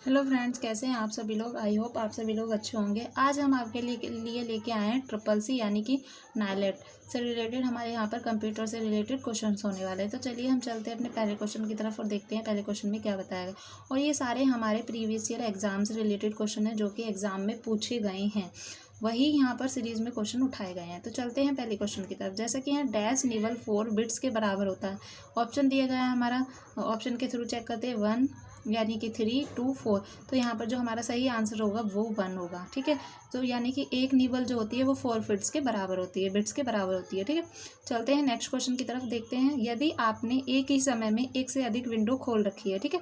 Hello friends, कैसे हैं आप सभी लोग। आई होप आप सभी लोग अच्छे होंगे। आज हम आपके लिए लेके आए हैं ट्रिपल सी यानी कि नाइलेट से रिलेटेड हमारे यहाँ पर कंप्यूटर से रिलेटेड क्वेश्चंस होने वाले हैं। तो चलिए हम चलते हैं अपने पहले क्वेश्चन की तरफ और देखते हैं पहले क्वेश्चन में क्या बताया गया। और ये सारे हमारे प्रीवियस ईयर एग्जाम से रिलेटेड क्वेश्चन हैं जो कि एग्जाम में पूछे गए हैं, वही यहाँ पर सीरीज में क्वेश्चन उठाए गए हैं। तो चलते हैं पहले क्वेश्चन की तरफ। जैसा कि यहाँ डैश निबल 4 बिट्स के बराबर होता है। ऑप्शन दिया गया है हमारा, ऑप्शन के थ्रू चेक करते हैं 1 यानी कि 3, 2, 4। तो यहाँ पर जो हमारा सही आंसर होगा वो 1 होगा। ठीक है, तो यानी कि एक निबल जो होती है वो 4 बिट्स के बराबर होती है, बिट्स के बराबर होती है। ठीक है, चलते हैं नेक्स्ट क्वेश्चन की तरफ, देखते हैं। यदि आपने एक ही समय में एक से अधिक विंडो खोल रखी है, ठीक है,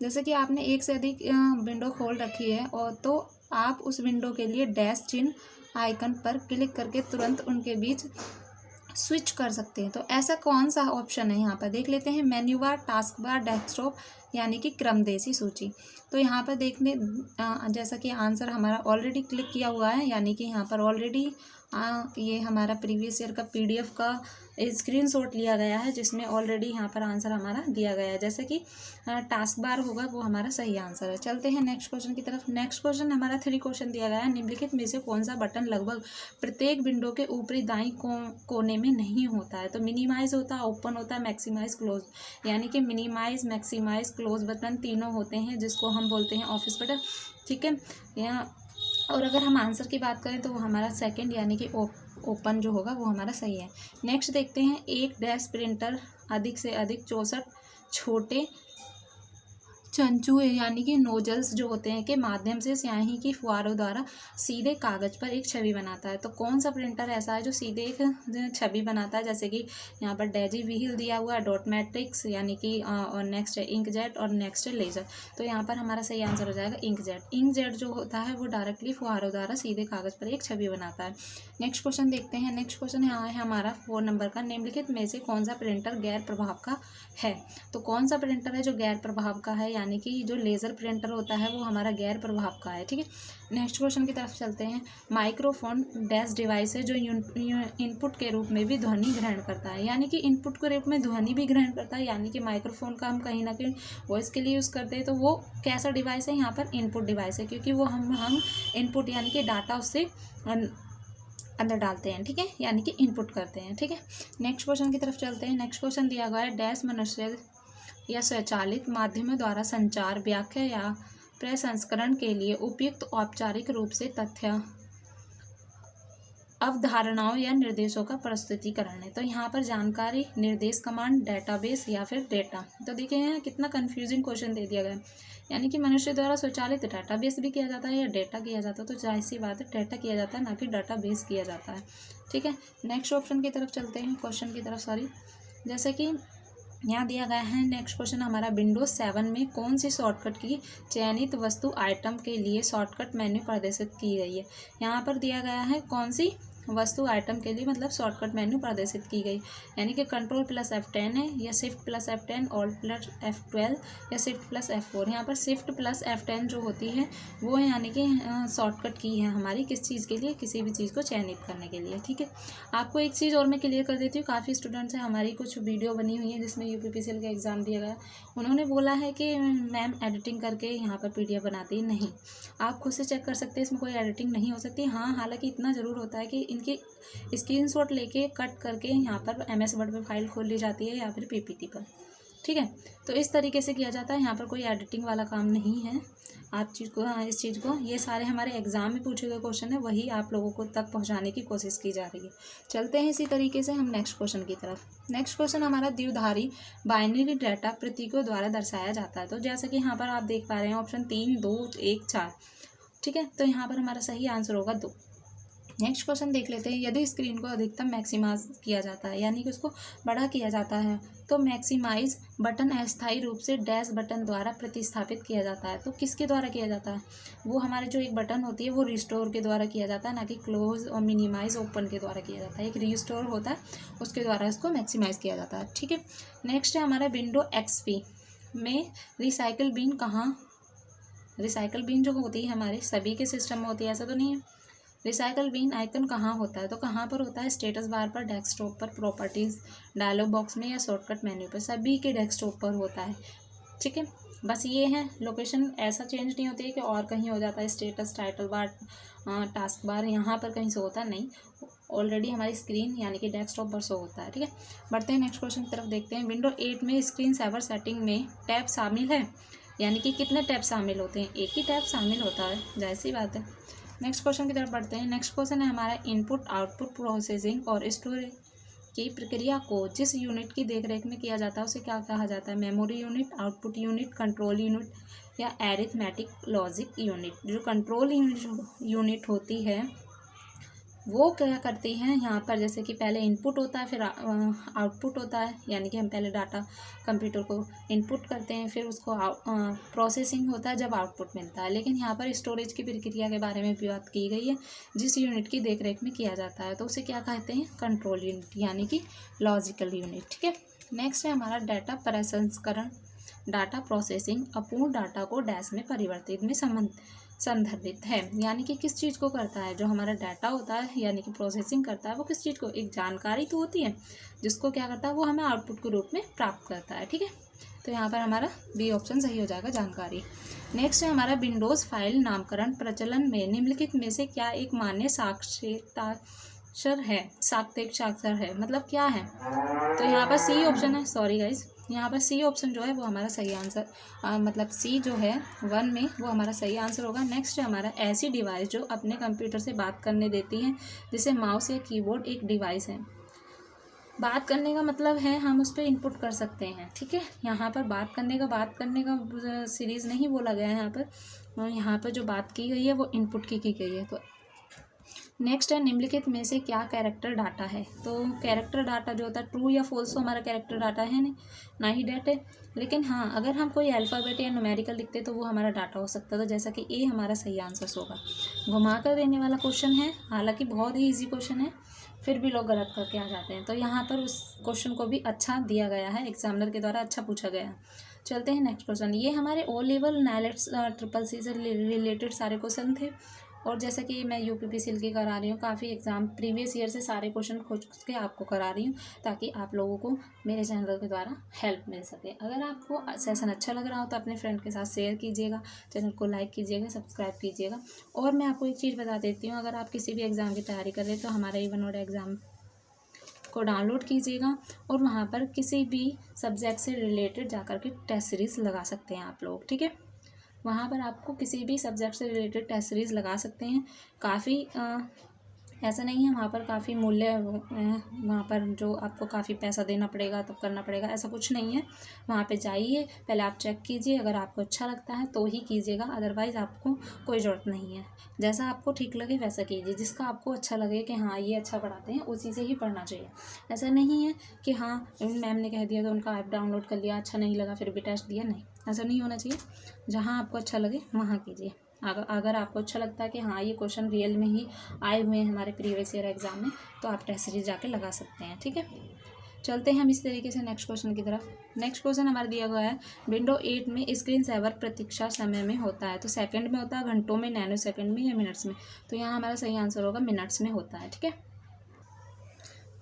जैसे कि आपने एक से अधिक विंडो खोल रखी है और तो आप उस विंडो के लिए डैश चिन्ह आइकन पर क्लिक करके तुरंत उनके बीच स्विच कर सकते हैं। तो ऐसा कौन सा ऑप्शन है यहाँ पर देख लेते हैं। Menu bar, task bar, desktop यानी कि क्रमदेशी सूची। तो यहाँ पर देखने जैसा कि आंसर हमारा ऑलरेडी क्लिक किया हुआ है, यानी कि यहाँ पर ऑलरेडी ये हमारा प्रीवियस ईयर का पीडीएफ का स्क्रीनशॉट लिया गया है, जिसमें ऑलरेडी यहाँ पर आंसर हमारा दिया गया है। जैसे कि टास्क बार होगा वो हमारा सही आंसर है। चलते हैं नेक्स्ट क्वेश्चन की तरफ। नेक्स्ट क्वेश्चन हमारा 3 क्वेश्चन दिया गया है। निम्नलिखित में से कौन सा बटन लगभग प्रत्येक विंडो के ऊपरी दाईं कोने में नहीं होता है। तो मिनिमाइज होता है, ओपन होता है, मैक्सिमाइज, क्लोज। यानी कि मिनिमाइज, मैक्सिमाइज, क्लोज बटन तीनों होते हैं, जिसको हम बोलते हैं ऑफिस बटन। ठीक है, यहाँ और अगर हम आंसर की बात करें तो वो हमारा सेकंड यानी कि ओपन जो होगा वो हमारा सही है। नेक्स्ट देखते हैं। एक डैश प्रिंटर अधिक से अधिक 64 छोटे चंचू यानी कि नोजल्स जो होते हैं के माध्यम से स्याही की फुहारों द्वारा सीधे कागज पर एक छवि बनाता है। तो कौन सा प्रिंटर ऐसा है जो सीधे एक छवि बनाता है। जैसे कि यहाँ पर डेजी व्हील दिया हुआ है, डॉट मैट्रिक्स यानी कि और नेक्स्ट है इंकजेट और नेक्स्ट है लेजर। तो यहाँ पर हमारा सही आंसर हो जाएगा इंकजेट। इंकजेट जो होता है वो डायरेक्टली फुहारों द्वारा सीधे कागज पर एक छवि बनाता है। नेक्स्ट क्वेश्चन देखते हैं। नेक्स्ट क्वेश्चन यहाँ है हमारा 4 नंबर का। निम्नलिखित में से कौन सा प्रिंटर गैर प्रभाव का है। तो कौन सा प्रिंटर है जो गैर प्रभाव का है, यानी कि जो लेज़र प्रिंटर होता है वो हमारा गैर प्रभाव का है। ठीक है, नेक्स्ट क्वेश्चन की तरफ चलते हैं। माइक्रोफोन डैश डिवाइस है जो इनपुट के रूप में भी ध्वनि ग्रहण करता है। यानी कि इनपुट के रूप में ध्वनि भी ग्रहण करता है, यानी कि माइक्रोफोन का हम कहीं ना कहीं वॉइस के लिए यूज़ करते हैं। तो वो कैसा डिवाइस है, यहाँ पर इनपुट डिवाइस है, क्योंकि वो हम इनपुट यानी कि डाटा उससे अंदर डालते हैं। ठीक है, यानी कि इनपुट करते हैं। ठीक है, नेक्स्ट क्वेश्चन की तरफ चलते हैं। नेक्स्ट क्वेश्चन दिया गया है। डैश मनुष्य या स्वचालित माध्यमों द्वारा संचार, व्याख्या या प्रसंस्करण के लिए उपयुक्त औपचारिक रूप से तथ्य, अवधारणाओं या निर्देशों का प्रस्तुतिकरण है। तो यहाँ पर जानकारी, निर्देश, कमांड, डेटाबेस या फिर डेटा। तो देखिए यहाँ कितना कंफ्यूजिंग क्वेश्चन दे दिया गया है। यानी कि मनुष्य द्वारा स्वचालित डेटाबेस भी किया जाता है या डेटा किया जाता है। तो जाहिर सी बात है डेटा किया जाता है, ना कि डेटाबेस किया जाता है। ठीक है, नेक्स्ट ऑप्शन की तरफ चलते हैं, क्वेश्चन की तरफ सॉरी। जैसे कि यहाँ दिया गया है नेक्स्ट क्वेश्चन हमारा, विंडोज 7 में कौन सी शॉर्टकट की चयनित वस्तु आइटम के लिए शॉर्टकट मेन्यू प्रदर्शित की गई है। यहाँ पर दिया गया है कौन सी वस्तु आइटम के लिए मतलब शॉर्टकट मेन्यू प्रदर्शित की गई, यानी कि कंट्रोल प्लस F10 है या shift plus F10, alt plus F12 या शिफ्ट प्लस F4। यहाँ पर शिफ्ट प्लस F10 जो होती है वो है, यानी कि शॉर्टकट की है हमारी किस चीज़ के लिए, किसी भी चीज़ को चयनित करने के लिए। ठीक है, आपको एक चीज़ और मैं क्लियर कर देती हूँ। काफ़ी स्टूडेंट्स हैं, हमारी कुछ वीडियो बनी हुई है जिसमें UPPCL का एग्ज़ाम दिया गया, उन्होंने बोला है कि मैम एडिटिंग करके यहाँ पर PDF बनाती है। नहीं, आप खुद से चेक कर सकते हैं, इसमें कोई एडिटिंग नहीं हो सकती। हाँ, हालांकि इतना ज़रूर होता है कि इनकी स्क्रीनशॉट लेके कट करके यहाँ पर MS वर्ड पे फाइल खोल ली जाती है या फिर PPT पर। ठीक है, तो इस तरीके से किया जाता है, यहाँ पर कोई एडिटिंग वाला काम नहीं है। आप इस चीज़ को ये सारे हमारे एग्जाम में पूछे गए क्वेश्चन है, वही आप लोगों को तक पहुँचाने की कोशिश की जा रही है। चलते हैं इसी तरीके से हम नेक्स्ट क्वेश्चन की तरफ। नेक्स्ट क्वेश्चन हमारा, द्विआधारी बाइनरी डाटा प्रतीकों द्वारा दर्शाया जाता है। तो जैसा कि यहाँ पर आप देख पा रहे हैं ऑप्शन 3, 2, 1, 4। ठीक है, तो यहाँ पर हमारा सही आंसर होगा 2। नेक्स्ट क्वेश्चन देख लेते हैं। यदि स्क्रीन को अधिकतम मैक्सिमाइज किया जाता है, यानी कि उसको बड़ा किया जाता है, तो मैक्सिमाइज बटन अस्थायी रूप से डैश बटन द्वारा प्रतिस्थापित किया जाता है। तो किसके द्वारा किया जाता है, वो हमारे जो एक बटन होती है वो रिस्टोर के द्वारा किया जाता है, ना कि क्लोज और मिनिमाइज ओपन के द्वारा किया जाता है। एक रिस्टोर होता है, उसके द्वारा इसको मैक्सिमाइज किया जाता है। ठीक है, नेक्स्ट है हमारा विंडो XP में रिसाइकिल बिन कहाँ, रिसाइकिल बिन जो होती है हमारे सभी के सिस्टम में होती है, ऐसा तो नहीं है। रिसाइकल बिन आइकन कहाँ होता है, तो कहाँ पर होता है, स्टेटस बार पर, डेस्कटॉप पर, प्रॉपर्टीज़, डायलॉग बॉक्स में या शॉर्टकट मेन्यू पर। सभी के डेस्कटॉप पर होता है। ठीक है, बस ये है। लोकेशन ऐसा चेंज नहीं होती है कि और कहीं हो जाता है, status, title bar, task bar यहाँ पर कहीं से होता नहीं, ऑलरेडी हमारी स्क्रीन यानी कि डेस्कटॉप पर शो होता है। ठीक है, बढ़ते हैं नेक्स्ट क्वेश्चन की तरफ, देखते हैं। विंडो 8 में स्क्रीन सेवर सेटिंग में टैब शामिल है, यानी कि कितने टैब शामिल होते हैं? एक ही टैब शामिल होता है, जाहिर सी बात है। नेक्स्ट क्वेश्चन की तरफ बढ़ते हैं। नेक्स्ट क्वेश्चन है हमारा, इनपुट आउटपुट प्रोसेसिंग और स्टोरेज की प्रक्रिया को जिस यूनिट की देखरेख में किया जाता है उसे क्या कहा जाता है? Memory unit, output unit, control unit या एरिथमेटिक लॉजिक यूनिट। जो कंट्रोल यूनिट होती है वो क्या करती हैं यहाँ पर, जैसे कि पहले इनपुट होता है, फिर आउटपुट होता है, यानी कि हम पहले डाटा कंप्यूटर को इनपुट करते हैं, फिर उसको प्रोसेसिंग होता है जब आउटपुट मिलता है। लेकिन यहाँ पर स्टोरेज की प्रक्रिया के बारे में भी बात की गई है, जिस यूनिट की देखरेख में किया जाता है, तो उसे क्या कहते हैं? कंट्रोल यूनिट, यानी कि लॉजिकल यूनिट। ठीक है, नेक्स्ट है हमारा डाटा प्रसंस्करण, डाटा प्रोसेसिंग अपूर्ण डाटा को डैश में परिवर्तित में संदर्भित है, यानी कि किस चीज़ को करता है? जो हमारा डाटा होता है यानी कि प्रोसेसिंग करता है, वो किस चीज़ को? एक जानकारी तो होती है जिसको क्या करता है, वो हमें आउटपुट के रूप में प्राप्त करता है। ठीक है, तो यहाँ पर हमारा बी ऑप्शन सही हो जाएगा, जानकारी। नेक्स्ट है हमारा, विंडोज़ फाइल नामकरण प्रचलन में निम्नलिखित में से क्या एक मान्य साक्षर है? मतलब क्या है? तो यहाँ पर सी ऑप्शन है, सॉरी गाइज, यहाँ पर सी ऑप्शन जो है वो हमारा सही आंसर, मतलब सी जो है 1 में वो हमारा सही आंसर होगा। नेक्स्ट है हमारा, ऐसी डिवाइस जो अपने कंप्यूटर से बात करने देती है, जैसे माउस या कीबोर्ड एक डिवाइस है। बात करने का मतलब है हम उस पर इनपुट कर सकते हैं। ठीक है, यहाँ पर बात करने का सीरीज़ नहीं बोला गया है यहाँ पर, और यहाँ पर जो बात की गई है वो इनपुट की गई है। तो नेक्स्ट है, निम्नलिखित में से क्या कैरेक्टर डाटा है? तो कैरेक्टर डाटा जो होता है, ट्रू या फॉल्स, तो हमारा कैरेक्टर डाटा है नहीं, ना ही डाटा है। लेकिन हाँ, अगर हम कोई अल्फ़ाबेट या न्यूमेरिकल लिखते तो वो हमारा डाटा हो सकता था, जैसा कि ए हमारा सही आंसर होगा। घुमा कर देने वाला क्वेश्चन है, हालांकि बहुत ही ईजी क्वेश्चन है, फिर भी लोग गलत करके आ जाते हैं। तो यहाँ पर उस क्वेश्चन को भी अच्छा दिया गया है, एग्जामिनर के द्वारा अच्छा पूछा गया है। चलते हैं नेक्स्ट क्वेश्चन। ये हमारे ओ लेवल नाइलेट्स ट्रिपल सी से रिलेटेड सारे क्वेश्चन थे, और जैसा कि मैं यूपीपीसीएल की करा रही हूँ, काफ़ी एग्जाम प्रीवियस ईयर से सारे क्वेश्चन खोज के आपको करा रही हूँ, ताकि आप लोगों को मेरे चैनल के द्वारा हेल्प मिल सके। अगर आपको सेशन अच्छा लग रहा हो तो अपने फ्रेंड के साथ शेयर कीजिएगा, चैनल को लाइक कीजिएगा, सब्सक्राइब कीजिएगा। और मैं आपको एक चीज़ बता देती हूँ, अगर आप किसी भी एग्ज़ाम की तैयारी कर रहे हैं तो हमारा इवन और एग्ज़ाम को डाउनलोड कीजिएगा, और वहाँ पर किसी भी सब्जेक्ट से रिलेटेड जाकर के टेस्ट सीरीज़ लगा सकते हैं आप लोग। ठीक है, वहाँ पर आपको किसी भी सब्जेक्ट से रिलेटेड टेस्ट सीरीज़ लगा सकते हैं। काफ़ी ऐसा नहीं है वहाँ पर काफ़ी मूल्य, वहाँ पर जो आपको काफ़ी पैसा देना पड़ेगा तब करना पड़ेगा, ऐसा कुछ नहीं है। वहाँ पे जाइए, पहले आप चेक कीजिए, अगर आपको अच्छा लगता है तो ही कीजिएगा, अदरवाइज़ आपको कोई ज़रूरत नहीं है। जैसा आपको ठीक लगे वैसा कीजिए, जिसका आपको अच्छा लगे कि हाँ ये अच्छा पढ़ाते हैं, उसी से ही पढ़ना चाहिए। ऐसा नहीं है कि हाँ मैम ने कह दिया तो उनका ऐप डाउनलोड कर लिया, अच्छा नहीं लगा फिर भी टेस्ट दिया, नहीं, ऐसा नहीं होना चाहिए। जहाँ आपको अच्छा लगे वहाँ कीजिए। अगर आपको अच्छा लगता है कि हाँ ये क्वेश्चन रियल में ही आए हुए हैं हमारे प्रीवियस ईयर एग्जाम में, तो आप टेस्ट सीरीज जाके लगा सकते हैं। ठीक है, चलते हैं हम इस तरीके से नेक्स्ट क्वेश्चन की तरफ। नेक्स्ट क्वेश्चन हमारा दिया गया है, विंडो 8 में स्क्रीन सेवर प्रतीक्षा समय में होता है, तो सेकंड में होता है, घंटों में, नैनो सेकंड में, या मिनट्स में? तो यहाँ हमारा सही आंसर होगा मिनट्स में होता है। ठीक है,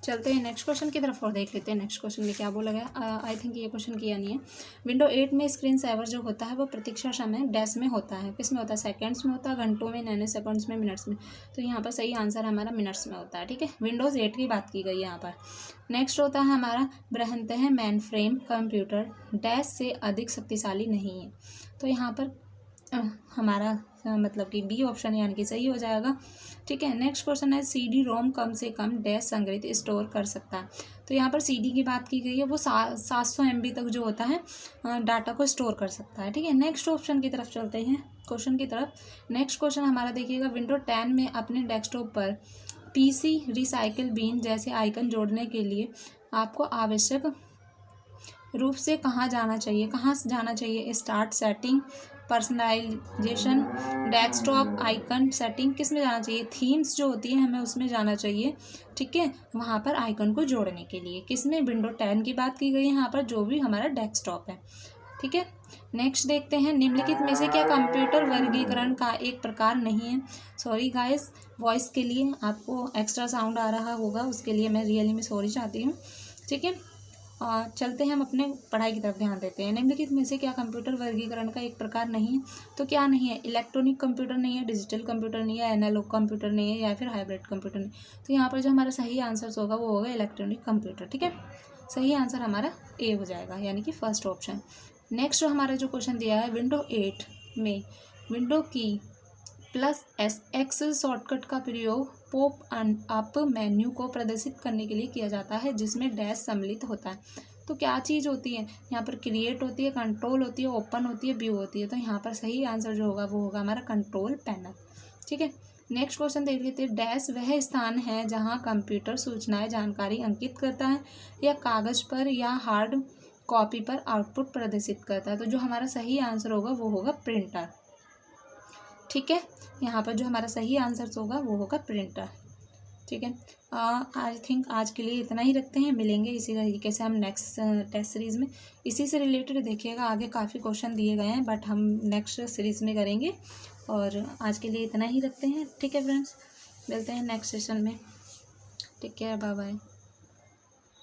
चलते हैं नेक्स्ट क्वेश्चन की तरफ और देख लेते हैं नेक्स्ट क्वेश्चन में क्या बोला गया। आई थिंक ये क्वेश्चन किया नहीं है। विंडो 8 में स्क्रीन सेवर जो होता है वो प्रतीक्षा समय डैश में होता है, किस में होता है? सेकंड्स में होता है, घंटों में, नैनो सेकंड्स में, मिनट्स में? तो यहाँ पर सही आंसर हमारा मिनट्स में होता है। ठीक है, विंडोज़ 8 की बात की गई है यहाँ पर। नेक्स्ट होता है हमारा, बृहत्तम मेन फ्रेम कंप्यूटर डैश से अधिक शक्तिशाली नहीं है, तो यहाँ पर हमारा मतलब कि बी ऑप्शन यानी कि सही हो जाएगा। ठीक है, नेक्स्ट क्वेश्चन है, CD रोम कम से कम डैश संग्रहित स्टोर कर सकता है, तो यहाँ पर CD की बात की गई है, वो 700 MB तक जो होता है डाटा को स्टोर कर सकता है। ठीक है, नेक्स्ट ऑप्शन की तरफ चलते हैं, क्वेश्चन की तरफ। नेक्स्ट क्वेश्चन हमारा देखिएगा, विंडो 10 में अपने डेस्कटॉप पर PC रिसाइकिल बिन जैसे आइकन जोड़ने के लिए आपको आवश्यक रूप से कहाँ जाना चाहिए? Start setting, personalization, desktop icon setting, किस में जाना चाहिए? थीम्स जो होती है हमें उसमें जाना चाहिए। ठीक है, वहाँ पर आइकन को जोड़ने के लिए किस में? विंडो 10 की बात की गई है यहाँ पर, जो भी हमारा डेस्कटॉप है। ठीक है, नेक्स्ट देखते हैं, निम्नलिखित में से क्या कंप्यूटर वर्गीकरण का एक प्रकार नहीं है? सॉरी गाइस, वॉइस के लिए आपको एक्स्ट्रा साउंड आ रहा होगा, उसके लिए मैं रियली में सॉरी चाहती हूँ। ठीक है, चलते हैं हम अपने पढ़ाई की तरफ ध्यान देते हैं। निम्नलिखित में से क्या कंप्यूटर वर्गीकरण का एक प्रकार नहीं है? तो क्या नहीं है? इलेक्ट्रॉनिक कंप्यूटर नहीं है, डिजिटल कंप्यूटर नहीं है, एनालॉग कंप्यूटर नहीं है, या फिर हाइब्रिड कंप्यूटर नहीं। तो यहाँ पर जो हमारा सही आंसर होगा वो होगा इलेक्ट्रॉनिक कंप्यूटर। ठीक है, सही आंसर हमारा ए हो जाएगा, यानी कि फर्स्ट ऑप्शन। नेक्स्ट हमारा जो क्वेश्चन दिया है, विंडो 8 में विंडो की +SX शॉर्टकट का प्रयोग पॉप अप मेन्यू को प्रदर्शित करने के लिए किया जाता है, जिसमें डैश सम्मिलित होता है। तो क्या चीज़ होती है? यहाँ पर क्रिएट होती है, कंट्रोल होती है, ओपन होती है, व्यू होती है। तो यहाँ पर सही आंसर जो होगा वो होगा हमारा कंट्रोल पैनल। ठीक है, नेक्स्ट क्वेश्चन देख लेते हैं। डैश वह स्थान है जहाँ कंप्यूटर सूचनाएं जानकारी अंकित करता है या कागज पर या हार्ड कॉपी पर आउटपुट प्रदर्शित करता है। तो जो हमारा सही आंसर होगा वो होगा प्रिंटर। ठीक है, यहाँ पर जो हमारा सही आंसर होगा वो होगा प्रिंटर। ठीक है, आई थिंक आज के लिए इतना ही रखते हैं। मिलेंगे इसी तरीके से हम नेक्स्ट टेस्ट सीरीज़ में। इसी से रिलेटेड देखिएगा, आगे काफ़ी क्वेश्चन दिए गए हैं, बट हम नेक्स्ट सीरीज़ में करेंगे। और आज के लिए इतना ही रखते हैं। ठीक है फ्रेंड्स, मिलते हैं नेक्स्ट सेशन में। Take care, bye bye.